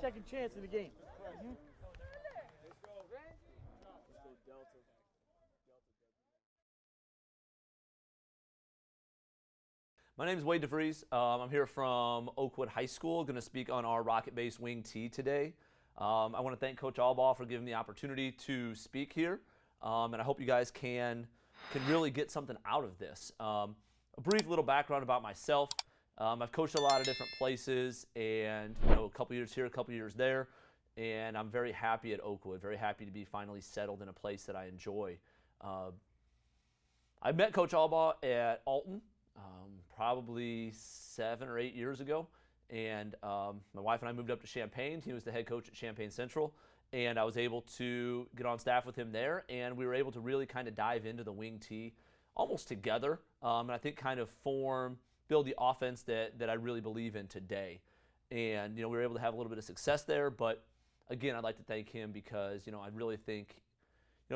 second chance in the game. My name is DeVries. I'm here from Oakwood High School. Going to speak on our rocket-based wing tee today. I want to thank Coach Albaugh for giving me the opportunity to speak here, and I hope you guys can really get something out of this. A brief little background about myself. I've coached a lot of different places, and a couple years here, a couple years there, and I'm very happy at Oakwood. Very happy to be finally settled in a place that I enjoy. I met Coach Albaugh at Alton. Probably 7 or 8 years ago, and my wife and I moved up to Champaign. He was the head coach at Champaign Central, and I was able to get on staff with him there, and we were able to really kind of dive into the wing tee almost together, and I think kind of build the offense that I really believe in today. And we were able to have a little bit of success there, but again, I'd like to thank him because I really think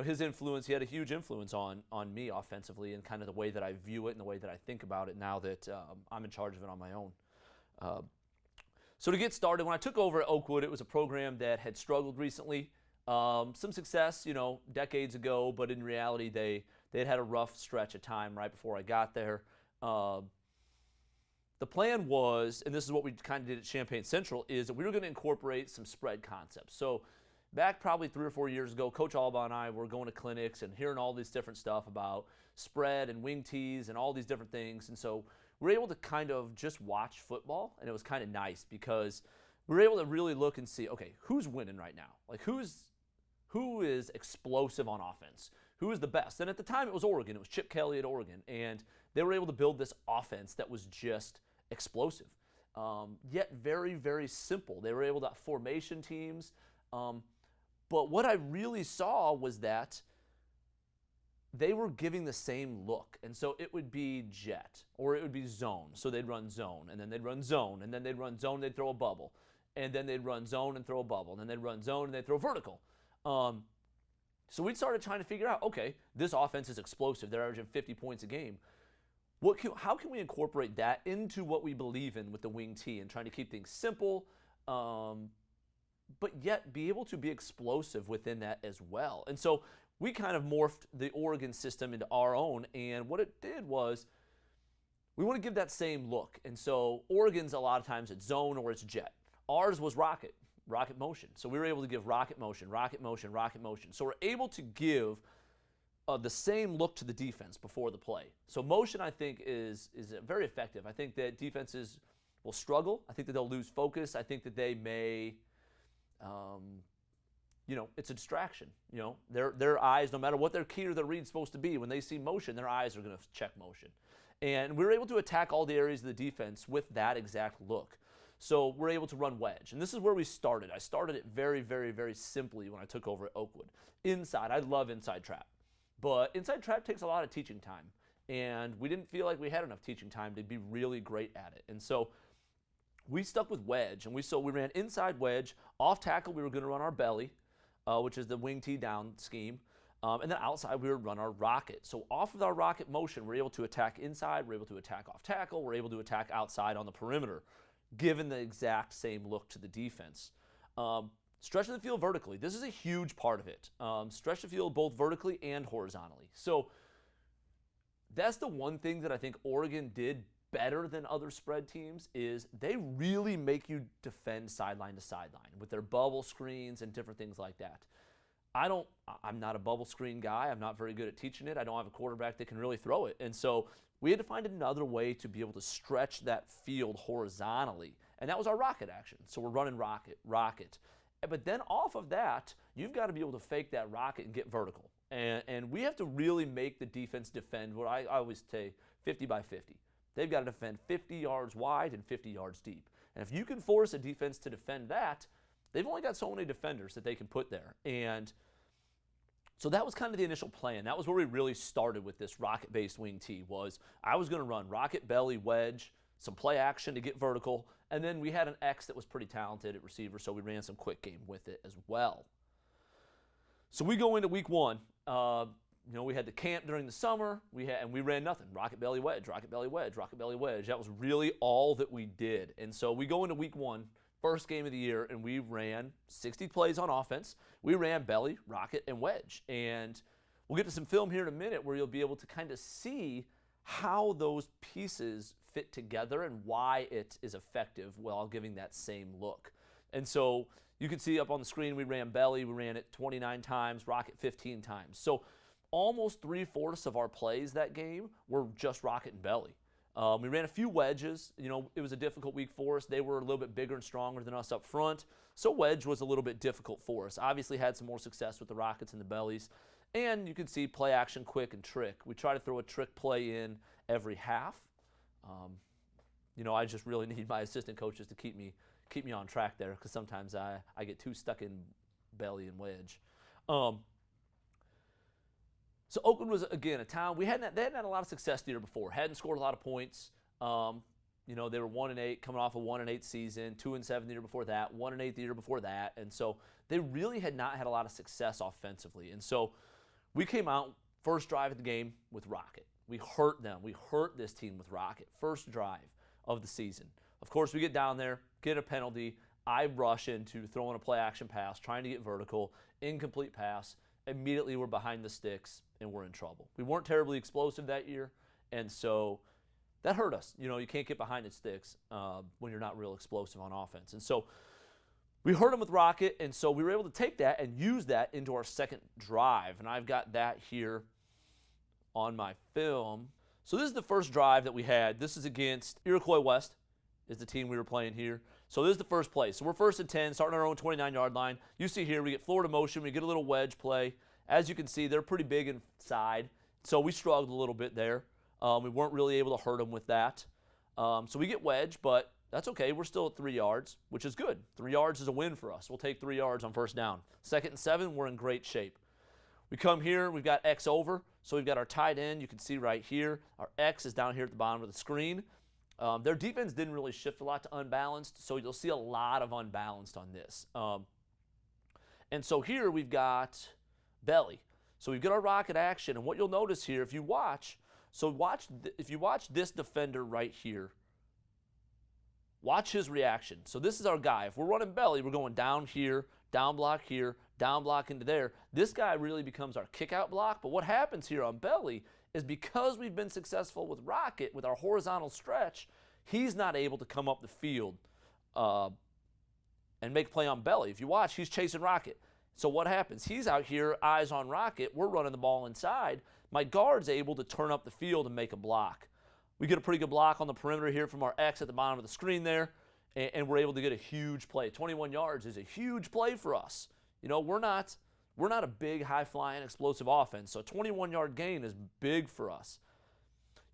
his influence, he had a huge influence on me offensively and kind of the way that I view it and the way that I think about it now that I'm in charge of it on my own. So to get started, when I took over at Oakwood, it was a program that had struggled recently. Some success, decades ago, but in reality, they had a rough stretch of time right before I got there. The plan was, and this is what we kind of did at Champaign Central, is that we were going to incorporate some spread concepts. So back probably 3 or 4 years ago, Coach Albaugh and I were going to clinics and hearing all this different stuff about spread and wing tees and all these different things. And so we were able to kind of just watch football, and it was kind of nice because we were able to really look and see, okay, who's winning right now? Like who is explosive on offense? Who is the best? And at the time it was Oregon. It was Chip Kelly at Oregon, and they were able to build this offense that was just explosive, yet very, very simple. They were able to formation teams. But what I really saw was that they were giving the same look. And so it would be jet, or it would be zone. So they'd run zone, and then they'd run zone, and then they'd run zone, they'd throw a bubble. And then they'd run zone and throw a bubble. And then they'd run zone and they'd throw vertical. So we started trying to figure out, okay, this offense is explosive. They're averaging 50 points a game. How can we incorporate that into what we believe in with the wing tee and trying to keep things simple, but yet be able to be explosive within that as well? And so we kind of morphed the Oregon system into our own, and what it did was we want to give that same look. And so Oregon's a lot of times it's zone or it's jet. Ours was rocket motion. So we were able to give rocket motion, rocket motion, rocket motion. So we're able to give the same look to the defense before the play. So motion, I think, is very effective. I think that defenses will struggle. I think that they'll lose focus. I think that they may it's a distraction. Their eyes, no matter what their key or their read's supposed to be, when they see motion, their eyes are going to check motion. And we were able to attack all the areas of the defense with that exact look. So we're able to run wedge. And this is where we started. I started it very, very, very simply when I took over at Oakwood. Inside, I love inside trap. But inside trap takes a lot of teaching time. And we didn't feel like we had enough teaching time to be really great at it. And so we stuck with wedge, and we ran inside wedge. Off tackle, we were going to run our belly, which is the wing tee down scheme. And then outside, we would run our rocket. So off of our rocket motion, we're able to attack inside, we're able to attack off tackle, we're able to attack outside on the perimeter, given the exact same look to the defense. Stretching the field vertically. This is a huge part of it. Stretch the field both vertically and horizontally. So that's the one thing that I think Oregon did better than other spread teams is they really make you defend sideline to sideline with their bubble screens and different things like that. I'm not a bubble screen guy. I'm not very good at teaching it. I don't have a quarterback that can really throw it. And so we had to find another way to be able to stretch that field horizontally. And that was our rocket action. So we're running rocket. But then off of that, you've got to be able to fake that rocket and get vertical. And we have to really make the defense defend what I always say 50 by 50. They've got to defend 50 yards wide and 50 yards deep. And if you can force a defense to defend that, they've only got so many defenders that they can put there. And so that was kind of the initial plan. That was where we really started with this rocket-based wing tee was I was going to run rocket, belly, wedge, some play action to get vertical, and then we had an X that was pretty talented at receiver, so we ran some quick game with it as well. So we go into week one. We had the camp during the summer, and we ran nothing. Rocket, belly, wedge, rocket, belly, wedge, rocket, belly, wedge. That was really all that we did. And so we go into week one, first game of the year, and we ran 60 plays on offense. We ran belly, rocket, and wedge. And we'll get to some film here in a minute where you'll be able to kind of see how those pieces fit together and why it is effective while giving that same look. And so you can see up on the screen, we ran belly, we ran it 29 times, rocket 15 times. So almost 3/4 of our plays that game were just rocket and belly. We ran a few wedges. You know, it was a difficult week for us. They were a little bit bigger and stronger than us up front, so wedge was a little bit difficult for us. Obviously had some more success with the rockets and the bellies. And you can see play action, quick, and trick. We try to throw a trick play in every half. You know, I just really need my assistant coaches to keep me on track there, because sometimes I get too stuck in belly and wedge. So Oakwood was, again, a town, they hadn't had a lot of success the year before, hadn't scored a lot of points. You know, they were 1-8, coming off a 1-8 season, 2-7 the year before that, 1-8 the year before that, and so they really had not had a lot of success offensively. And so we came out first drive of the game with rocket. We hurt them. We hurt this team with rocket. First drive of the season. Of course, we get down there, get a penalty. I rush into throwing a play action pass, trying to get vertical, incomplete pass. Immediately we're behind the sticks and we're in trouble. We weren't terribly explosive that year, and so that hurt us. You know, you can't get behind the sticks when you're not real explosive on offense. And so we hurt them with rocket, and so we were able to take that and use that into our second drive. And I've got that here on my film. So this is the first drive that we had. This is against Iroquois West is the team we were playing here. So this is the first play. So we're 1st and 10, starting our own 29-yard line. You see here, we get forward motion, we get a little wedge play. As you can see, they're pretty big inside, so we struggled a little bit there. We weren't really able to hurt them with that. So we get wedge, but that's okay. We're still at 3 yards, which is good. 3 yards is a win for us. We'll take 3 yards on first down. 2nd and 7, we're in great shape. We come here, we've got X over, so we've got our tight end. You can see right here, our X is down here at the bottom of the screen. Their defense didn't really shift a lot to unbalanced, so you'll see a lot of unbalanced on this. And so here we've got belly. So we've got our rocket action, and what you'll notice here, if you watch, if you watch this defender right here, watch his reaction. So this is our guy. If we're running belly, we're going down here, down block here, down block into there. This guy really becomes our kick out block, but what happens here on belly is because we've been successful with rocket, with our horizontal stretch, he's not able to come up the field and make play on belly. If you watch, he's chasing rocket. So what happens? He's out here, eyes on rocket. We're running the ball inside. My guard's able to turn up the field and make a block. We get a pretty good block on the perimeter here from our X at the bottom of the screen there, and we're able to get a huge play. 21 yards is a huge play for us. You know, we're not a big, high-flying, explosive offense, so a 21-yard gain is big for us.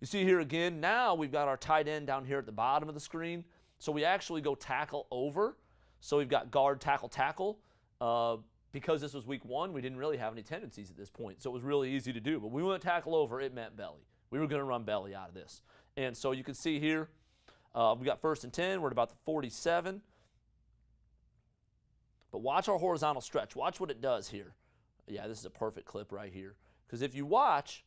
You see here again, now we've got our tight end down here at the bottom of the screen, so we actually go tackle over. So we've got guard, tackle, tackle. Because this was week 1, we didn't really have any tendencies at this point, so it was really easy to do. But we went tackle over, it meant belly. We were going to run belly out of this. And so you can see here, we got 1st and 10. We're at about the 47. But watch our horizontal stretch. Watch what it does here. Yeah, this is a perfect clip right here. Because if you watch,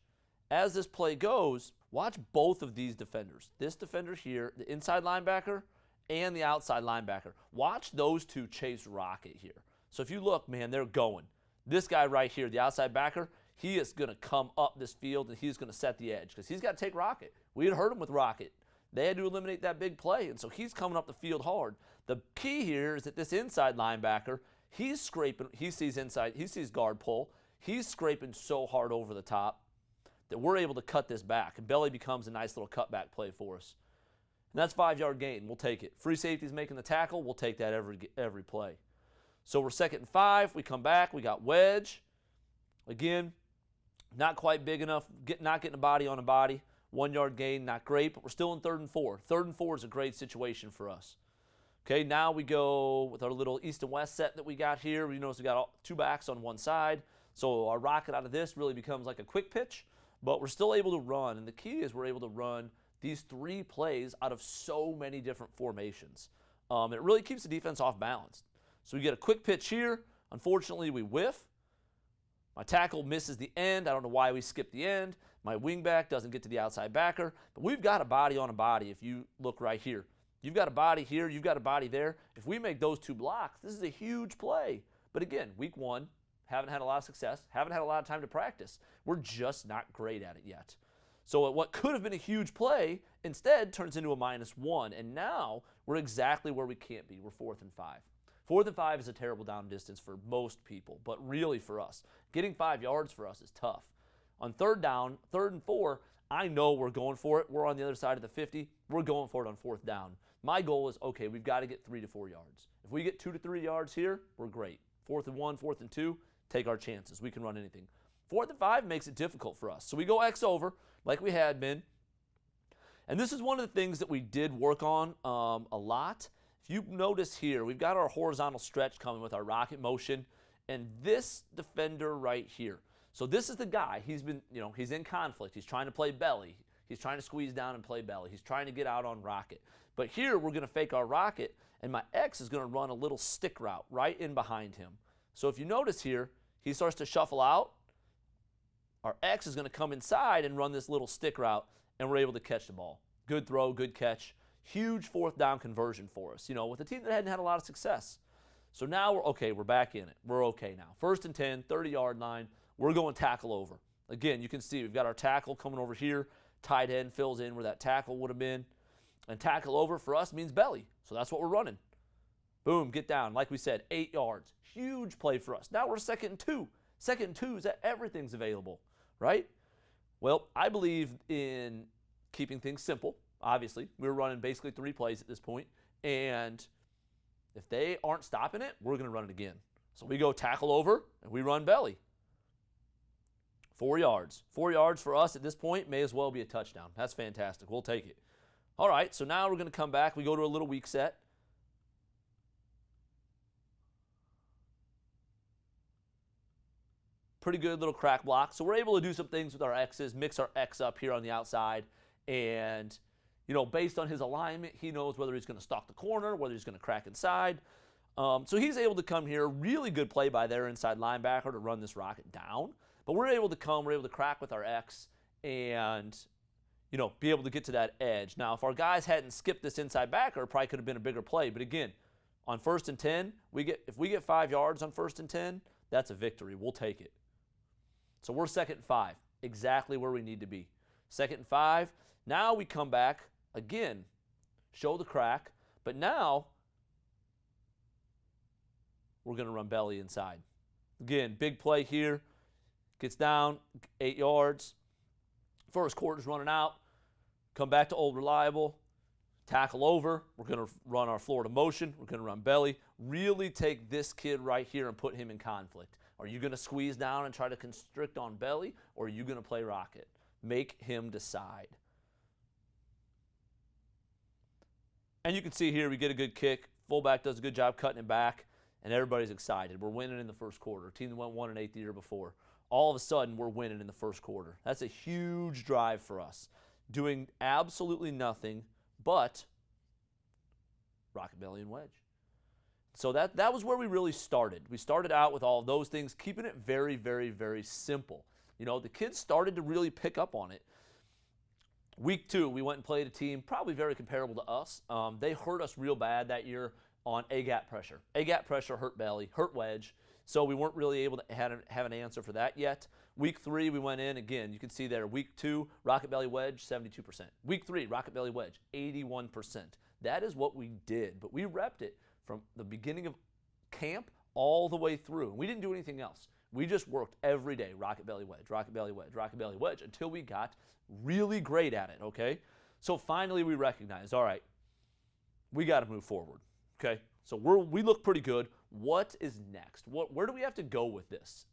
as this play goes, watch both of these defenders. This defender here, the inside linebacker, and the outside linebacker. Watch those two chase rocket here. So if you look, man, they're going. This guy right here, the outside backer, he is going to come up this field and he's going to set the edge because he's got to take rocket. We had hurt him with rocket. They had to eliminate that big play, and so he's coming up the field hard. The key here is that this inside linebacker, he's scraping, he sees inside, he sees guard pull. He's scraping so hard over the top that we're able to cut this back, and belly becomes a nice little cutback play for us. And that's 5-yard gain. We'll take it. Free safety's making the tackle. We'll take that every play. So we're 2nd and 5. We come back. We got wedge. Again, not quite big enough. Not getting a body on a body. 1-yard gain, not great, but we're still in 3rd and 4. 3rd and 4 is a great situation for us. Okay, now we go with our little east and west set that we got here. You notice we got 2 backs on one side. So our rocket out of this really becomes like a quick pitch, but we're still able to run. And the key is we're able to run these 3 plays out of so many different formations. It really keeps the defense off balance. So we get a quick pitch here. Unfortunately, we whiff. My tackle misses the end. I don't know why we skipped the end. My wingback doesn't get to the outside backer. But we've got a body on a body if you look right here. You've got a body here, you've got a body there. If we make those 2 blocks, this is a huge play. But again, week 1, haven't had a lot of success, haven't had a lot of time to practice. We're just not great at it yet. So what could have been a huge play instead turns into a -1, and now we're exactly where we can't be. We're 4th and 5. 4th and 5 is a terrible down distance for most people, but really for us. Getting 5 yards for us is tough. On 3rd down, 3rd and 4, I know we're going for it. We're on the other side of the 50. We're going for it on 4th down. My goal is, okay, we've got to get 3 to 4 yards. If we get 2 to 3 yards here, we're great. 4th and 1, 4th and 2, take our chances. We can run anything. 4th and 5 makes it difficult for us. So we go X over like we had been. And this is one of the things that we did work on a lot. If you notice here, we've got our horizontal stretch coming with our rocket motion, and this defender right here. So this is the guy. He's been, he's in conflict. He's trying to play belly. He's trying to squeeze down and play belly. He's trying to get out on rocket. But here we're going to fake our rocket, and my X is going to run a little stick route right in behind him. So if you notice here, he starts to shuffle out. Our X is going to come inside and run this little stick route, and we're able to catch the ball. Good throw, good catch. Huge 4th down conversion for us, with a team that hadn't had a lot of success. So now we're back in it. We're okay now. 1st and 10, 30-yard line. We're going tackle over. Again, you can see we've got our tackle coming over here. Tight end fills in where that tackle would have been. And tackle over for us means belly. So that's what we're running. Boom, get down. Like we said, 8 yards. Huge play for us. Now we're 2nd and 2. 2nd and 2 is that everything's available, right? Well, I believe in keeping things simple. Obviously, we were running basically 3 plays at this point, and if they aren't stopping it, we're going to run it again. So we go tackle over, and we run belly. 4 yards. 4 yards for us at this point may as well be a touchdown. That's fantastic. We'll take it. All right, so now we're going to come back. We go to a little weak set. Pretty good little crack block. So we're able to do some things with our X's, mix our X up here on the outside, and based on his alignment, he knows whether he's going to stalk the corner, whether he's going to crack inside. So he's able to come here. Really good play by their inside linebacker to run this rocket down. But we're able to crack with our X and, be able to get to that edge. Now, if our guys hadn't skipped this inside backer, it probably could have been a bigger play. But again, on 1st and 10, if we get 5 yards on 1st and 10, that's a victory. We'll take it. So we're 2nd and 5, exactly where we need to be. 2nd and 5. Now we come back, again, show the crack, but now we're going to run belly inside. Again, big play here. Gets down, 8 yards. First quarter's running out. Come back to old reliable. Tackle over. We're going to run our Florida motion. We're going to run belly. Really take this kid right here and put him in conflict. Are you going to squeeze down and try to constrict on belly, or are you going to play rocket? Make him decide. And you can see here we get a good kick. Fullback does a good job cutting it back, and everybody's excited. We're winning in the first quarter. A team that went 1-8 the year before. All of a sudden, we're winning in the first quarter. That's a huge drive for us. Doing absolutely nothing but rocket, belly, and wedge. So that was where we really started. We started out with all of those things, keeping it very, very, very simple. The kids started to really pick up on it. Week 2, we went and played a team probably very comparable to us. They hurt us real bad that year on A-gap pressure. A-gap pressure hurt belly, hurt wedge. So we weren't really able to have an answer for that yet. Week 3, we went in. Again, you can see there, week 2, rocket belly wedge, 72%. Week 3, rocket belly wedge, 81%. That is what we did, but we repped it from the beginning of camp all the way through. And we didn't do anything else. We just worked every day, rocket belly wedge, rocket belly wedge, rocket belly wedge, until we got really great at it, okay? So finally we recognized, all right, we got to move forward, okay? So we look pretty good. What is next? Where do we have to go with this?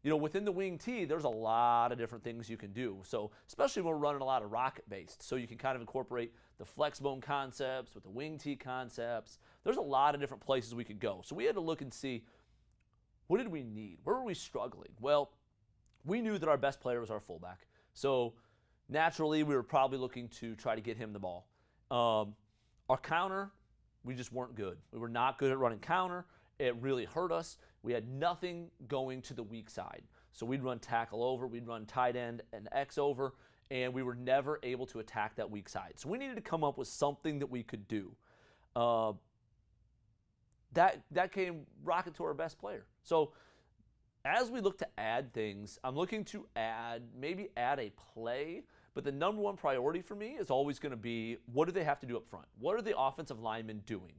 Within the wing tee, there's a lot of different things you can do. So especially when we're running a lot of rocket-based, so you can kind of incorporate the flex bone concepts with the wing tee concepts. There's a lot of different places we could go. So we had to look and see, what did we need? Where were we struggling? Well, we knew that our best player was our fullback. So naturally, we were probably looking to try to get him the ball. Our counter, we just weren't good. We were not good at running counter. It really hurt us. We had nothing going to the weak side. So we'd run tackle over, we'd run tight end and X over, and we were never able to attack that weak side. So we needed to come up with something that we could do. That came rocket to our best player. So as we look to add things, I'm looking to maybe add a play, but the number one priority for me is always going to be, what do they have to do up front? What are the offensive linemen doing?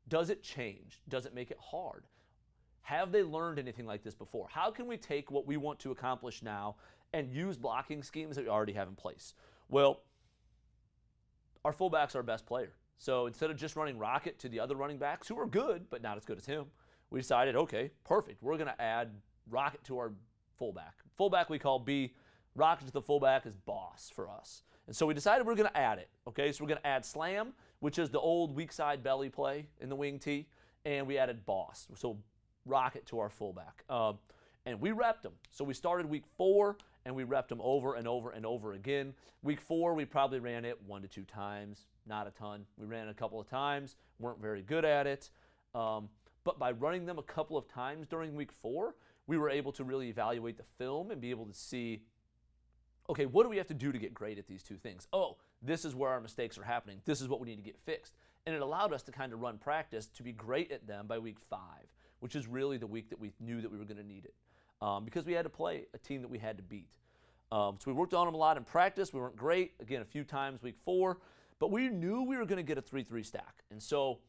Does it change? Does it make it hard? Have they learned anything like this before? How can we take what we want to accomplish now and use blocking schemes that we already have in place? Well, our fullback's our best player. So instead of just running rocket to the other running backs, who are good, but not as good as him, we decided, okay, perfect. We're going to add rocket to our fullback. Fullback we call B. Rocket to the fullback is boss for us. And so we decided we're going to add it. Okay, so we're going to add slam, which is the old weak side belly play in the wing tee, and we added boss. So rocket to our fullback. And we repped them. So we started week 4, and we repped them over and over and over again. Week 4, we probably ran it 1 to 2 times, not a ton. We ran it a couple of times, weren't very good at it. But by running them a couple of times during week 4, we were able to really evaluate the film and be able to see, okay, what do we have to do to get great at these two things? Oh, this is where our mistakes are happening. This is what we need to get fixed. And it allowed us to kind of run practice to be great at them by week 5, which is really the week that we knew that we were going to need it. Because we had to play a team that we had to beat. So we worked on them a lot in practice. We weren't great, again, a few times week 4, but we knew we were going to get a 3-3 stack. And so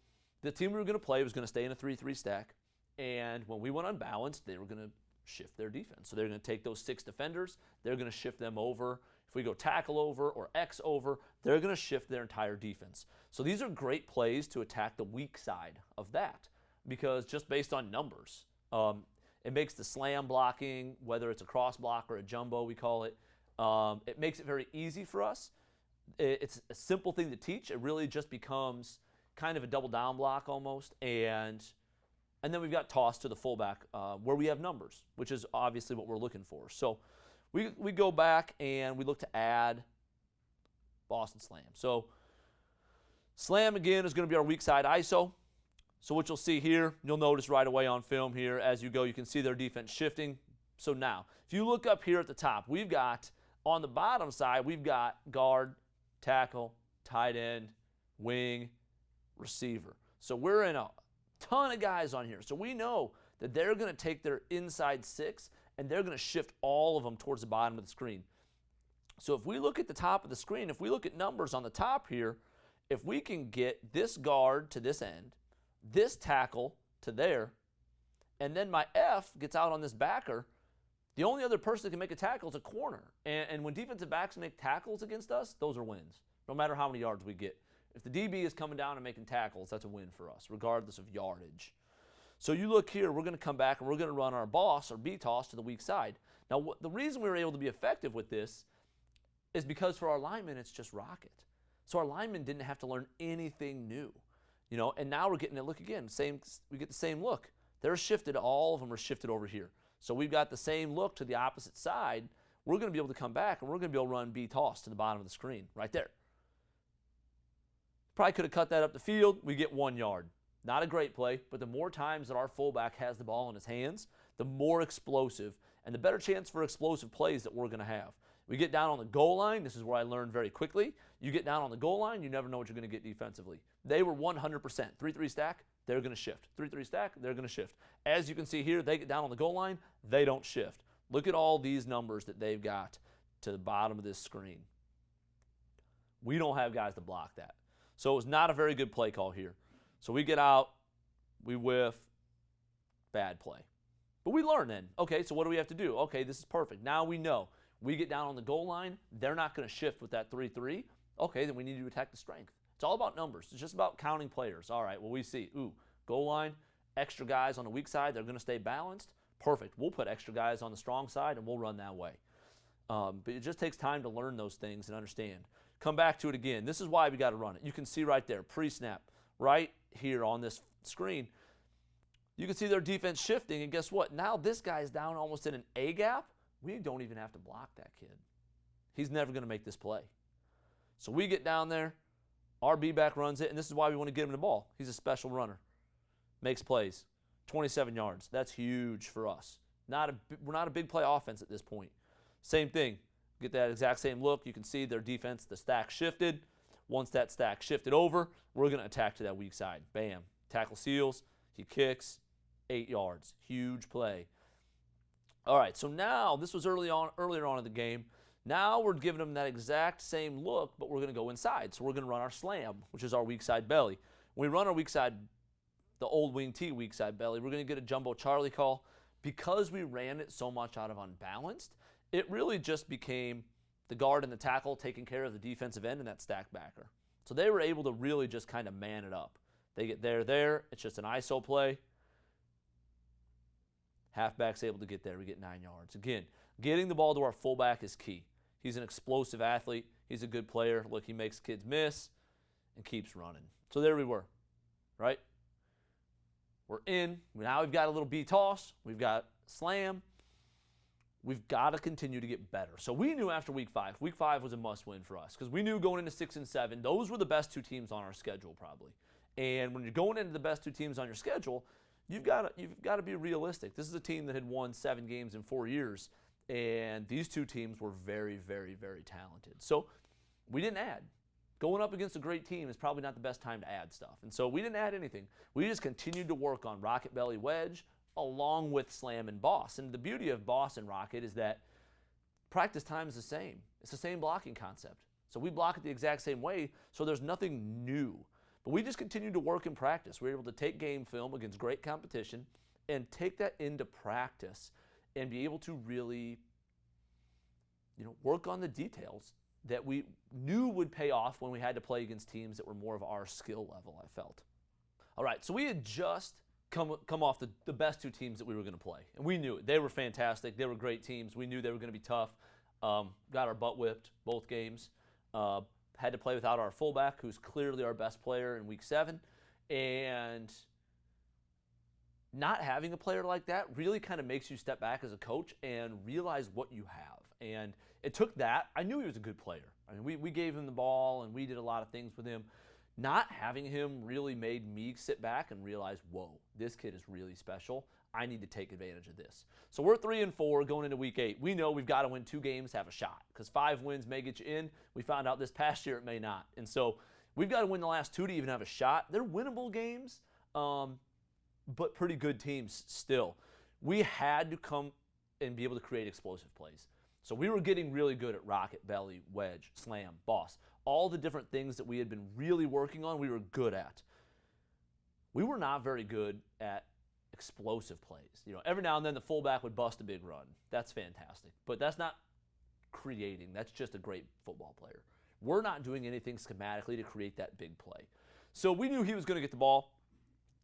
the team we were going to play was going to stay in a 3-3 stack, and when we went unbalanced, they were going to shift their defense. So they're going to take those 6 defenders, they're going to shift them over. If we go tackle over or X over, they're going to shift their entire defense. So these are great plays to attack the weak side of that, because just based on numbers, it makes the slam blocking, whether it's a cross block or a jumbo, we call it, it makes it very easy for us. It's a simple thing to teach. It really just becomes kind of a double down block almost. And then we've got toss to the fullback where we have numbers, which is obviously what we're looking for. So we go back and we look to add Boston Slam. So slam, again, is going to be our weak side ISO. So what you'll see here, you'll notice right away on film here, as you go, you can see their defense shifting. So now, if you look up here at the top, we've got, on the bottom side, we've got guard, tackle, tight end, wing, receiver. So we're in a ton of guys on here. So we know that they're going to take their inside 6, and they're going to shift all of them towards the bottom of the screen. So if we look at the top of the screen, if we look at numbers on the top here, if we can get this guard to this end, this tackle to there, and then my F gets out on this backer, the only other person that can make a tackle is a corner. And when defensive backs make tackles against us, those are wins, no matter how many yards we get. If the DB is coming down and making tackles, that's a win for us, regardless of yardage. So you look here, we're going to come back and we're going to run our boss or B-toss to the weak side. Now, the reason we were able to be effective with this is because for our linemen, it's just rocket. So our linemen didn't have to learn anything new. You know, and now we're getting a look again. We get the same look. They're shifted. All of them are shifted over here. So we've got the same look to the opposite side. We're going to be able to come back, and we're going to be able to run B-toss to the bottom of the screen right there. Probably could have cut that up the field. We get 1 yard. Not a great play, but the more times that our fullback has the ball in his hands, the more explosive and the better chance for explosive plays that we're going to have. We get down on the goal line. This is where I learned very quickly. You get down on the goal line, you never know what you're going to get defensively. They were 100%. 3-3 stack, they're going to shift. 3-3 stack, they're going to shift. As you can see here, they get down on the goal line, they don't shift. Look at all these numbers that they've got to the bottom of this screen. We don't have guys to block that. So it was not a very good play call here. So we get out, we whiff, bad play. But we learn then. Okay, so what do we have to do? Okay, this is perfect. Now we know. We get down on the goal line, they're not going to shift with that 3-3. Okay, then we need to attack the strength. It's all about numbers. It's just about counting players. All right, well, we see, goal line, extra guys on the weak side, they're going to stay balanced. Perfect. We'll put extra guys on the strong side, and we'll run that way. But it just takes time to learn those things and understand. Come back to it again. This is why we got to run it. You can see right there, pre-snap, right here on this screen. You can see their defense shifting, and guess what? Now this guy's down almost in an A gap. We don't even have to block that kid. He's never going to make this play. So we get down there, our B-back runs it, and this is why we want to get him the ball. He's a special runner. Makes plays. 27 yards. That's huge for us. We're not a big play offense at this point. Same thing. get that exact same look. You can see their defense, the stack shifted. Once that stack shifted over, we're going to attack to that weak side. Bam. Tackle seals. He kicks. 8 yards. Huge play. All right, so now, this was earlier on in the game. Now we're giving them that exact same look, but we're going to go inside. So we're going to run our slam, which is our weak side belly. When we run our weak side, the old wing T weak side belly, we're going to get a jumbo Charlie call. Because we ran it so much out of unbalanced, it really just became the guard and the tackle taking care of the defensive end and that stack backer. So they were able to really just kind of man it up. They get there. It's just an ISO play. Halfback's able to get there. We get 9 yards. Again, getting the ball to our fullback is key. He's an explosive athlete. He's a good player. Look, he makes kids miss and keeps running. So there we were, right? We're in. Now we've got a little B toss. We've got slam. We've got to continue to get better. So we knew after week 5 was a must-win for us because we knew going into 6 and 7, those were the best 2 teams on our schedule probably. And when you're going into the best 2 teams on your schedule, you've got to be realistic. This is a team that had won 7 games in 4 years, and these 2 teams were very, very, very talented. So we didn't add. Going up against a great team is probably not the best time to add stuff. And so we didn't add anything. We just continued to work on rocket belly wedge along with slam and boss. And the beauty of boss and rocket is that practice time is the same. It's the same blocking concept. So we block it the exact same way, so there's nothing new. But we just continued to work in practice. We were able to take game film against great competition and take that into practice and be able to really, work on the details that we knew would pay off when we had to play against teams that were more of our skill level, I felt. All right, so we had just come off the best 2 teams that we were going to play. And we knew it. They were fantastic. They were great teams. We knew they were going to be tough. Got our butt whipped both games. Had to play without our fullback, who's clearly our best player in week 7. And not having a player like that really kind of makes you step back as a coach and realize what you have. And it took that. I knew he was a good player. I mean, we gave him the ball, and we did a lot of things with him. Not having him really made me sit back and realize, whoa, this kid is really special. I need to take advantage of this. So we're 3 and 4 going into week 8. We know we've got to win 2 games to have a shot because 5 wins may get you in. We found out this past year it may not. And so we've got to win the last 2 to even have a shot. They're winnable games, but pretty good teams still. We had to come and be able to create explosive plays. So we were getting really good at rocket, belly, wedge, slam, boss. All the different things that we had been really working on, we were good at. We were not very good at explosive plays. Every now and then the fullback would bust a big run. That's fantastic. But that's not creating. That's just a great football player. We're not doing anything schematically to create that big play. So we knew he was going to get the ball.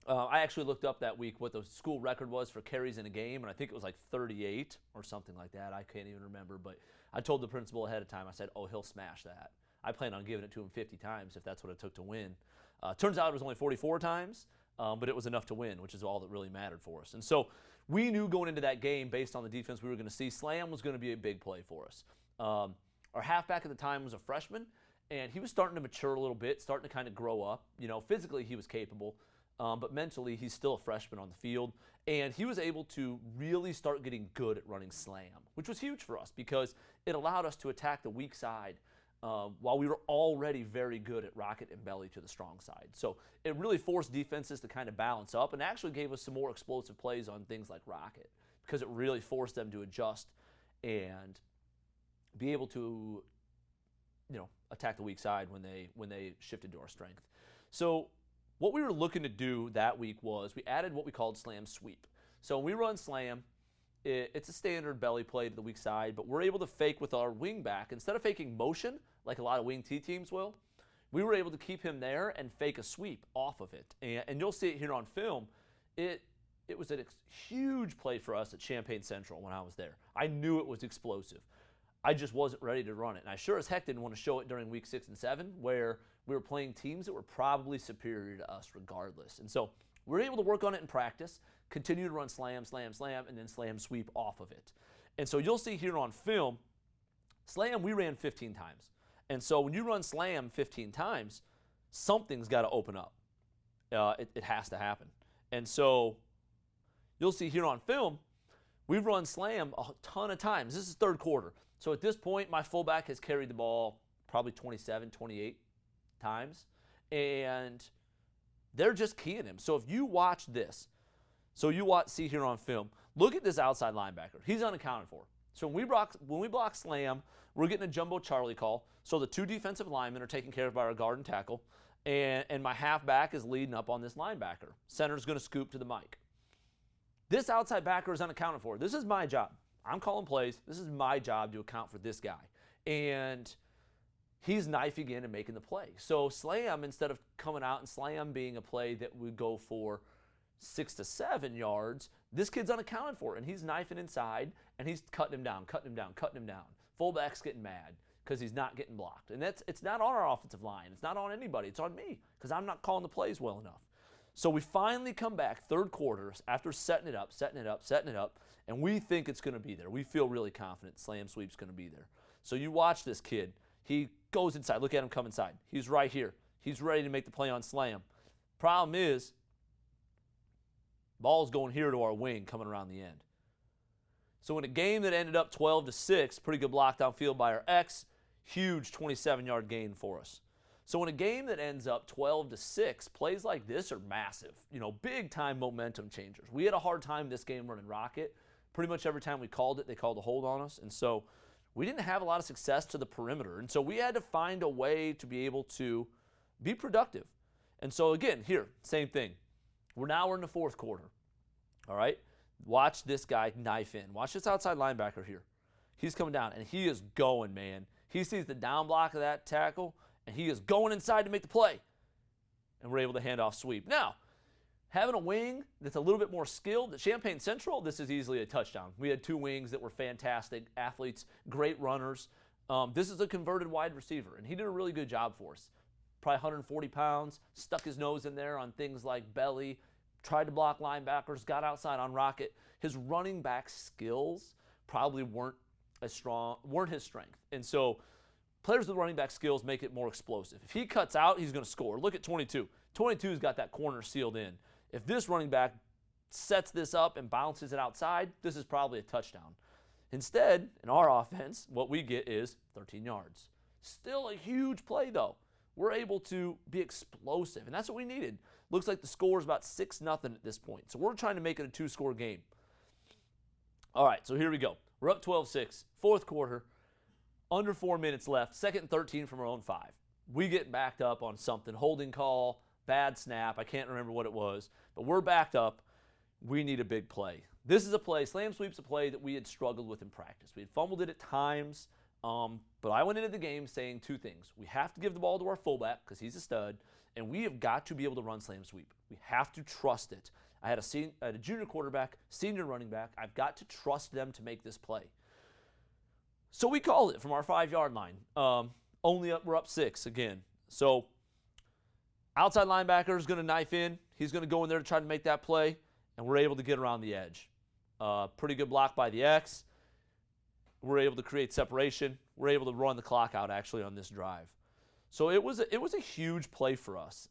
I actually looked up that week what the school record was for carries in a game, and I think it was like 38 or something like that. I can't even remember, but I told the principal ahead of time, I said, oh, he'll smash that. I plan on giving it to him 50 times if that's what it took to win. Turns out it was only 44 times, but it was enough to win, which is all that really mattered for us. And so we knew going into that game, based on the defense we were going to see, slam was going to be a big play for us. Our halfback at the time was a freshman, and he was starting to mature a little bit, starting to kind of grow up. Physically he was capable, but mentally he's still a freshman on the field. And he was able to really start getting good at running slam, which was huge for us because it allowed us to attack the weak side while we were already very good at rocket and belly to the strong side. So it really forced defenses to kind of balance up and actually gave us some more explosive plays on things like rocket because it really forced them to adjust and be able to, attack the weak side when they shifted to our strength. So what we were looking to do that week was we added what we called slam sweep. So when we run slam, it's a standard belly play to the weak side, but we're able to fake with our wing back. Instead of faking motion, like a lot of wing T teams will, we were able to keep him there and fake a sweep off of it. And you'll see it here on film. It was a huge play for us at Champaign Central when I was there. I knew it was explosive. I just wasn't ready to run it. And I sure as heck didn't want to show it during week 6 and 7 where we were playing teams that were probably superior to us regardless. And so we were able to work on it in practice, continue to run slam, slam, slam, and then slam sweep off of it. And so you'll see here on film, slam we ran 15 times. And so when you run slam 15 times, something's got to open up. It has to happen. And so you'll see here on film, we've run slam a ton of times. This is third quarter. So at this point, my fullback has carried the ball probably 27, 28 times, and they're just keying him. So if you watch this, see here on film, look at this outside linebacker. He's unaccounted for. So when we block slam, we're getting a jumbo Charlie call. So the 2 defensive linemen are taken care of by our guard and tackle, and my halfback is leading up on this linebacker. Center's going to scoop to the mic. This outside backer is unaccounted for. This is my job. I'm calling plays. This is my job to account for this guy. And he's knifing in and making the play. So slam, instead of coming out and slam being a play that would go for 6 to 7 yards, this kid's unaccounted for, and he's knifing inside, and he's cutting him down. Fullback's getting mad because he's not getting blocked. And it's not on our offensive line. It's not on anybody. It's on me because I'm not calling the plays well enough. So we finally come back third quarter after setting it up, and we think it's going to be there. We feel really confident slam sweep's going to be there. So you watch this kid. He goes inside. Look at him come inside. He's right here. He's ready to make the play on slam. Problem is, ball's going here to our wing coming around the end. So in a game that ended up 12-6, pretty good block downfield by our X, huge 27-yard gain for us. So in a game that ends up 12-6, plays like this are massive, big time momentum changers. We had a hard time this game running rocket. Pretty much every time we called it, they called a hold on us. And so we didn't have a lot of success to the perimeter. And so we had to find a way to be able to be productive. And so again, here, same thing. We're in the fourth quarter. All right? Watch this guy knife in. Watch this outside linebacker here. He's coming down, and he is going, man. He sees the down block of that tackle, and he is going inside to make the play. And we're able to hand off sweep. Now, having a wing that's a little bit more skilled, at Champaign Central, this is easily a touchdown. We had 2 wings that were fantastic athletes, great runners. This is a converted wide receiver, and he did a really good job for us. Probably 140 pounds, stuck his nose in there on things like belly, tried to block linebackers, got outside on rocket. His running back skills probably weren't his strength. And so players with running back skills make it more explosive. If he cuts out, he's going to score. Look at 22. 22's got that corner sealed in. If this running back sets this up and bounces it outside, this is probably a touchdown. Instead, in our offense, what we get is 13 yards. Still a huge play, though. We're able to be explosive, and that's what we needed. Looks like the score is about 6-0 at this point. So we're trying to make it a 2-score game. All right, so here we go. We're up 12-6, fourth quarter, under 4 minutes left, 2nd and 13 from our own 5. We get backed up on something, holding call, bad snap. I can't remember what it was, but we're backed up. We need a big play. This is a play, slam sweep's a play that we had struggled with in practice. We had fumbled it at times, but I went into the game saying 2 things. We have to give the ball to our fullback because he's a stud, and we have got to be able to run slam sweep. We have to trust it. I had a junior quarterback, senior running back. I've got to trust them to make this play. So we called it from our 5-yard line. We're up 6 again. So outside linebacker is going to knife in. He's going to go in there to try to make that play, and we're able to get around the edge. Pretty good block by the X. We're able to create separation. We're able to run the clock out actually on this drive. So it was a huge play for us.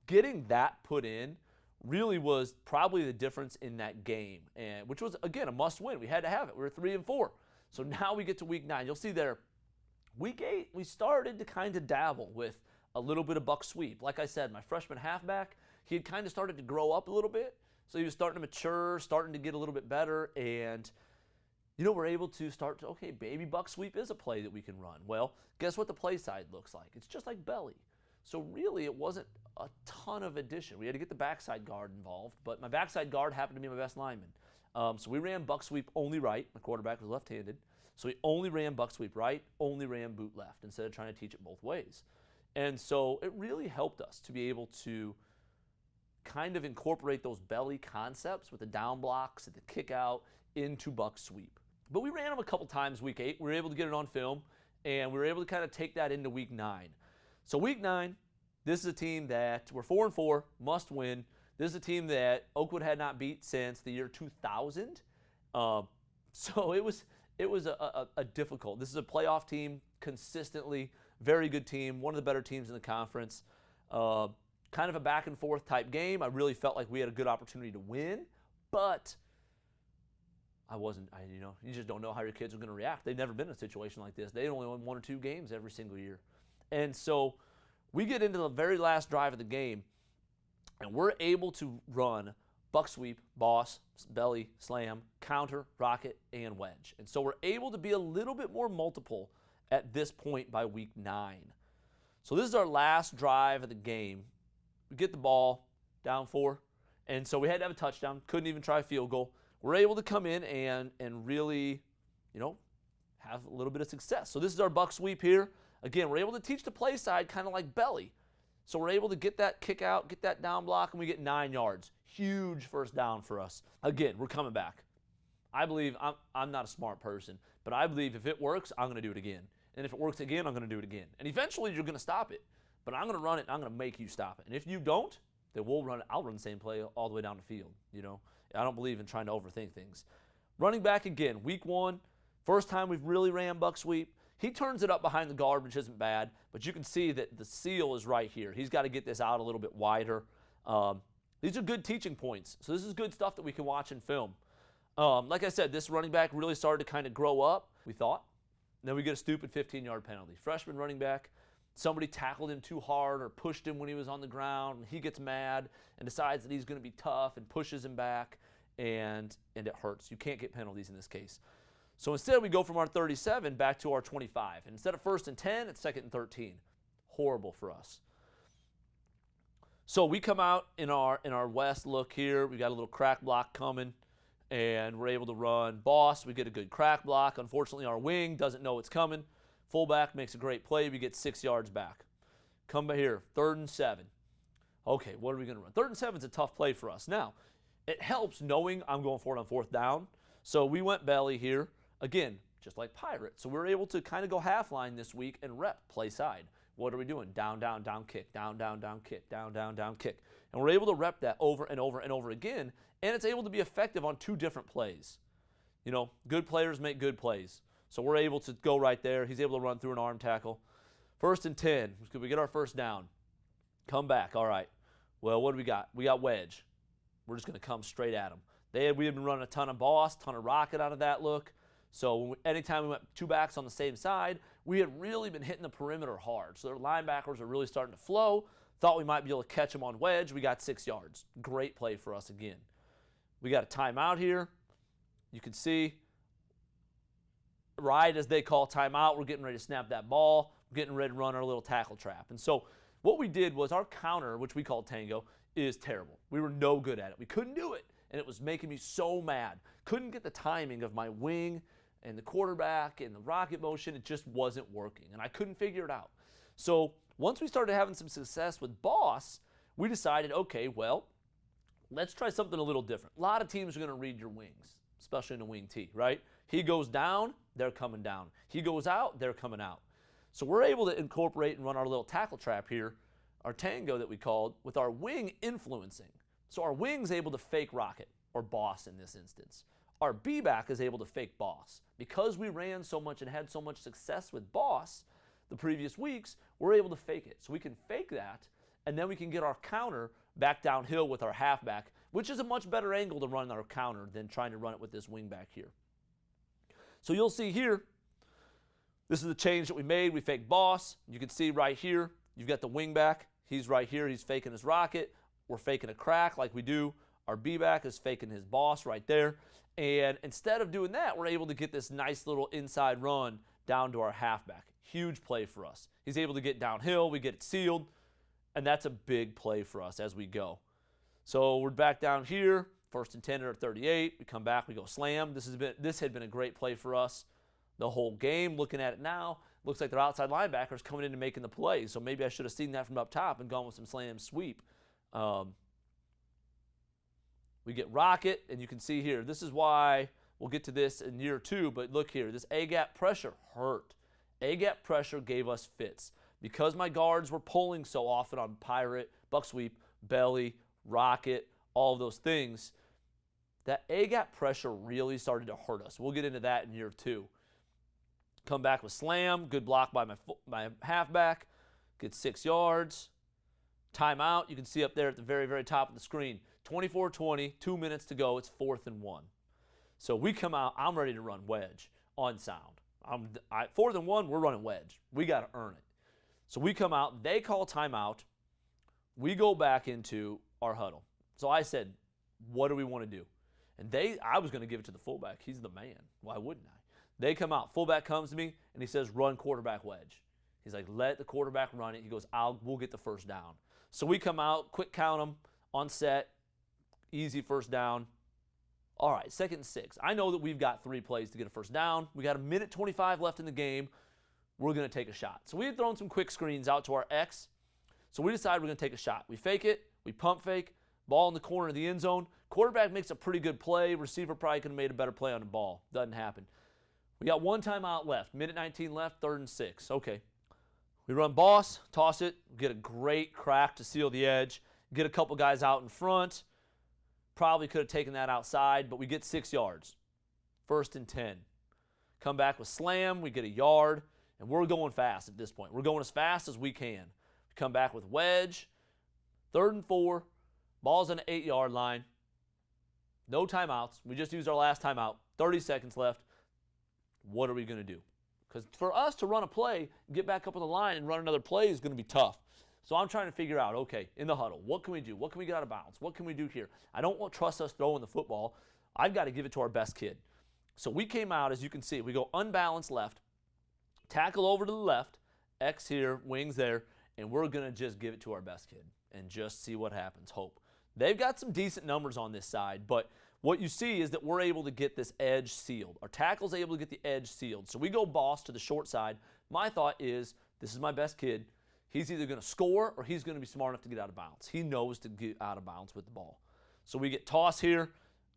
Getting that put in really was probably the difference in that game, and which was, again, a must-win. We had to have it. We were 3-4. So now we get to week 9. You'll see there, week 8, we started to kind of dabble with a little bit of buck sweep. Like I said, my freshman halfback, he had kind of started to grow up a little bit. So he was starting to mature, starting to get a little bit better, and we're able to start to, okay, baby buck sweep is a play that we can run. Well, guess what the play side looks like? It's just like belly. So really it wasn't a ton of addition. We had to get the backside guard involved, but my backside guard happened to be my best lineman. So we ran buck sweep only right. My quarterback was left-handed. So we only ran buck sweep right, only ran boot left instead of trying to teach it both ways. And so it really helped us to be able to kind of incorporate those belly concepts with the down blocks and the kick out into buck sweep. But we ran them a couple times week 8. We were able to get it on film, and we were able to kind of take that into week 9. So week 9, this is a team that we're 4-4, must win. This is a team that Oakwood had not beat since the year 2000. So it was a difficult. This is a playoff team, consistently very good team, one of the better teams in the conference. Kind of a back and forth type game. I really felt like we had a good opportunity to win, but you just don't know how your kids are going to react. They've never been in a situation like this. They only won 1 or 2 games every single year. And so we get into the very last drive of the game, and we're able to run buck sweep, boss, belly, slam, counter, rocket, and wedge. And so we're able to be a little bit more multiple at this point by week 9. So this is our last drive of the game. We get the ball, down 4, and so we had to have a touchdown. Couldn't even try a field goal. We're able to come in and really, have a little bit of success. So this is our buck sweep here. Again, we're able to teach the play side kind of like belly. So we're able to get that kick out, get that down block, and we get 9 yards. Huge first down for us. Again, we're coming back. I believe, I'm not a smart person, but I believe if it works, I'm going to do it again. And if it works again, I'm going to do it again. And eventually, you're going to stop it. But I'm going to run it, and I'm going to make you stop it. And if you don't, then I'll run the same play all the way down the field. I don't believe in trying to overthink things. Running back again, week 1, first time we've really ran buck sweep. He turns it up behind the guard, which isn't bad, but you can see that the seal is right here. He's got to get this out a little bit wider. These are good teaching points. So this is good stuff that we can watch and film. Like I said, this running back really started to kind of grow up, we thought. Then we get a stupid 15-yard penalty. Freshman running back, somebody tackled him too hard or pushed him when he was on the ground, and he gets mad and decides that he's going to be tough and pushes him back, and it hurts. You can't get penalties in this case. So instead, we go from our 37 back to our 25. And instead of 1st and 10, it's 2nd and 13. Horrible for us. So we come out in our west look here. We got a little crack block coming, and we're able to run boss. We get a good crack block. Unfortunately, our wing doesn't know it's coming. Fullback makes a great play. We get 6 yards back. Come back here, 3rd and 7. Okay, what are we going to run? 3rd and 7 is a tough play for us. Now, it helps knowing I'm going for it on 4th down. So we went belly here. Again, just like Pirate. So we were able to kind of go half line this week and rep play side. What are we doing? Down, down, down, kick. Down, down, down, kick. Down, down, down, kick. And we're able to rep that over and over and over again. And it's able to be effective on 2 different plays. Good players make good plays. So we're able to go right there. He's able to run through an arm tackle. 1st and 10. We get our first down. Come back. All right. Well, what do we got? We got wedge. We're just going to come straight at them. We had been running a ton of boss, ton of rocket out of that look. So anytime we went 2 backs on the same side, we had really been hitting the perimeter hard. So their linebackers are really starting to flow. Thought we might be able to catch them on wedge. We got 6 yards. Great play for us again. We got a timeout here. You can see right as they call timeout, we're getting ready to snap that ball. We're getting ready to run our little tackle trap. And so what we did was our counter, which we call tango, is terrible. We were no good at it. We couldn't do it. And it was making me so mad. Couldn't get the timing of my wing and the quarterback and the rocket motion. It just wasn't working. And I couldn't figure it out. So once we started having some success with boss, we decided, okay, well, let's try something a little different. A lot of teams are going to read your wings, especially in a wing tee, right? He goes down, they're coming down. He goes out, they're coming out. So we're able to incorporate and run our little tackle trap here, our tango that we called, with our wing influencing. So our wing's able to fake rocket, or boss in this instance. Our B-back is able to fake boss. Because we ran so much and had so much success with boss the previous weeks, we're able to fake it. So we can fake that, and then we can get our counter back downhill with our halfback, which is a much better angle to run our counter than trying to run it with this wing back here. So you'll see here, this is the change that we made. We fake boss. You can see right here, you've got the wing back. He's right here. He's faking his rocket. We're faking a crack like we do. Our B-back is faking his boss right there. And instead of doing that, we're able to get this nice little inside run down to our halfback. Huge play for us. He's able to get downhill. We get it sealed. And that's a big play for us as we go. So we're back down here. 1st and 10 at our 38. We come back. We go slam. This had been a great play for us the whole game. Looking at it now, looks like their outside linebackers coming in and making the play. So maybe I should have seen that from up top and gone with some slam sweep. We get rocket, and you can see here, this is why we'll get to this in year 2, but look here, this A-gap pressure hurt. A-gap pressure gave us fits. Because my guards were pulling so often on pirate, buck sweep, belly, rocket, all of those things, that A-gap pressure really started to hurt us. We'll get into that in year 2. Come back with slam, good block by my halfback, get 6 yards. Timeout, you can see up there at the very, very top of the screen. 24-20, 2 minutes to go. It's 4th and 1. So we come out, I'm ready to run wedge on sound. 4th and 1, we're running wedge. We got to earn it. So we come out, they call timeout. We go back into our huddle. So I said, what do we want to do? And I was going to give it to the fullback. He's the man. Why wouldn't I? They come out. Fullback comes to me, and he says, run quarterback wedge. He's like, let the quarterback run it. He goes, we'll get the first down. So we come out, quick count them, on set, easy first down. All right, 2nd and 6. I know that we've got 3 plays to get a first down. We got a minute 25 left in the game. We're going to take a shot. So we had thrown some quick screens out to our X. So we decided we're going to take a shot. We fake it. We pump fake. Ball in the corner of the end zone. Quarterback makes a pretty good play. Receiver probably could have made a better play on the ball. Doesn't happen. We got 1 timeout left. Minute 19 left, 3rd and 6. Okay. We run boss, toss it, get a great crack to seal the edge, get a couple guys out in front. Probably could have taken that outside, but we get 6 yards. 1st and 10. Come back with slam, we get a yard, and we're going fast at this point. We're going as fast as we can. We come back with wedge, 3rd and 4, ball's on the 8-yard line. No timeouts. We just used our last timeout. 30 seconds left. What are we going to do? Because for us to run a play, get back up on the line and run another play is going to be tough. So I'm trying to figure out, okay, in the huddle, what can we do? What can we get out of bounds? What can we do here? I don't want to trust us throwing the football. I've got to give it to our best kid. So we came out, as you can see, we go unbalanced left, tackle over to the left, X here, wings there, and we're going to just give it to our best kid and just see what happens, hope. They've got some decent numbers on this side, but what you see is that we're able to get this edge sealed. Our tackle's able to get the edge sealed. So we go boss to the short side. My thought is, this is my best kid. He's either going to score or he's going to be smart enough to get out of bounds. He knows to get out of bounds with the ball. So we get toss here.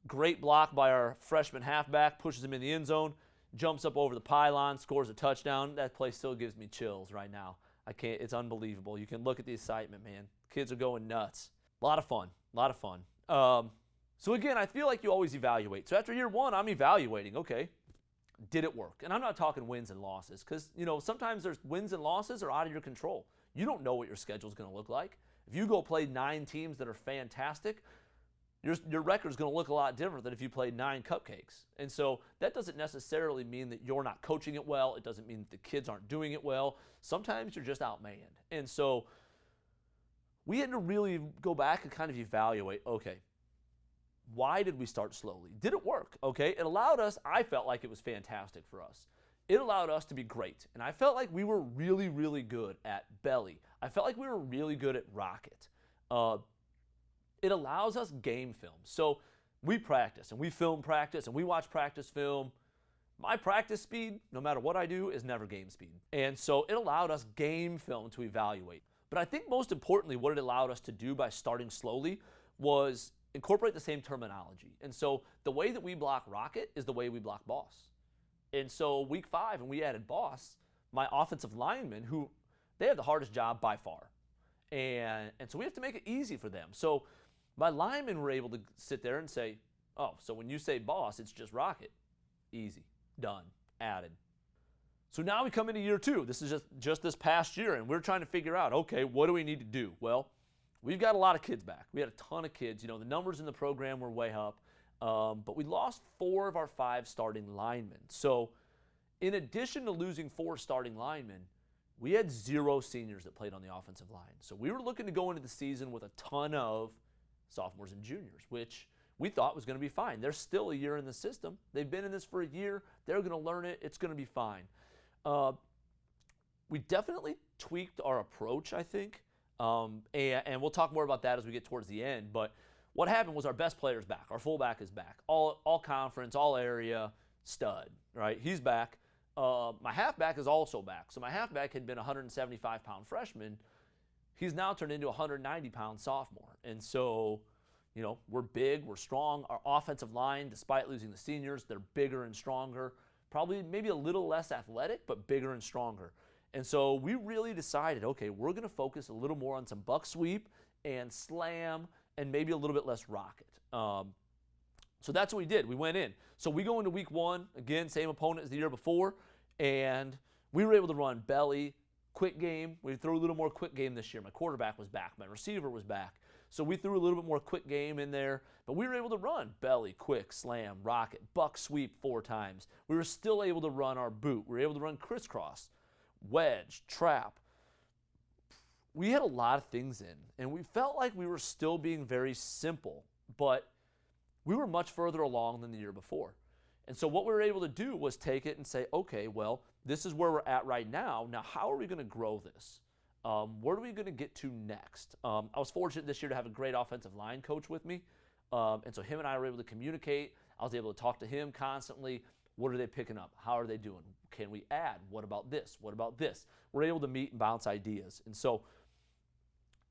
Great block by our freshman halfback. Pushes him in the end zone. Jumps up over the pylon. Scores a touchdown. That play still gives me chills right now. I can't. It's unbelievable. You can look at the excitement, man. Kids are going nuts. A lot of fun. A lot of fun. So again, I feel like you always evaluate. So after year 1, I'm evaluating. Okay, did it work? And I'm not talking wins and losses because, sometimes there's wins and losses are out of your control. You don't know what your schedule is going to look like. If you go play 9 teams that are fantastic, your record is going to look a lot different than if you played 9 cupcakes. And so that doesn't necessarily mean that you're not coaching it well. It doesn't mean that the kids aren't doing it well. Sometimes you're just outmanned. And so we had to really go back and kind of evaluate, okay, why did we start slowly? Did it work? Okay, it allowed us, I felt like it was fantastic for us. It allowed us to be great. And I felt like we were really, really good at belly. I felt like we were really good at rocket. It allows us game film. So we practice and we film practice and we watch practice film. My practice speed, no matter what I do, is never game speed. And so it allowed us game film to evaluate. But I think most importantly, what it allowed us to do by starting slowly was incorporate the same terminology. And so the way that we block rocket is the way we block boss. And so week 5, and we added boss, my offensive linemen, who they have the hardest job by far. And so we have to make it easy for them. So my linemen were able to sit there and say, oh, so when you say boss, it's just rocket. Easy, done, added. So now we come into year 2. This is just this past year, and we're trying to figure out, okay, what do we need to do? Well, we've got a lot of kids back. We had a ton of kids. The numbers in the program were way up. But we lost 4 of our 5 starting linemen. So in addition to losing 4 starting linemen, we had 0 seniors that played on the offensive line. So we were looking to go into the season with a ton of sophomores and juniors, which we thought was going to be fine. They're still a year in the system. They've been in this for a year. They're going to learn it. It's going to be fine. We definitely tweaked our approach, I think. And we'll talk more about that as we get towards the end. But what happened was our best player's back. Our fullback is back. All conference, all area, stud, right? He's back. My halfback is also back. So my halfback had been a 175-pound freshman. He's now turned into a 190-pound sophomore. And so, we're big, we're strong. Our offensive line, despite losing the seniors, they're bigger and stronger. Probably maybe a little less athletic, but bigger and stronger. And so we really decided, okay, we're going to focus a little more on some buck sweep and slam and maybe a little bit less rocket. So that's what we did. We went in. So we go into week 1, again, same opponent as the year before, and we were able to run belly, quick game. We threw a little more quick game this year. My quarterback was back. My receiver was back. So we threw a little bit more quick game in there, but we were able to run belly, quick, slam, rocket, buck sweep 4 times. We were still able to run our boot. We were able to run crisscross, wedge, trap. We had a lot of things in, and we felt like we were still being very simple, but we were much further along than the year before. And so what we were able to do was take it and say, okay, well, this is where we're at right now. Now, how are we going to grow this? Where are we going to get to next? I was fortunate this year to have a great offensive line coach with me. And so him and I were able to communicate. I was able to talk to him constantly. What are they picking up? How are they doing? Can we add? What about this? What about this? We're able to meet and bounce ideas. And so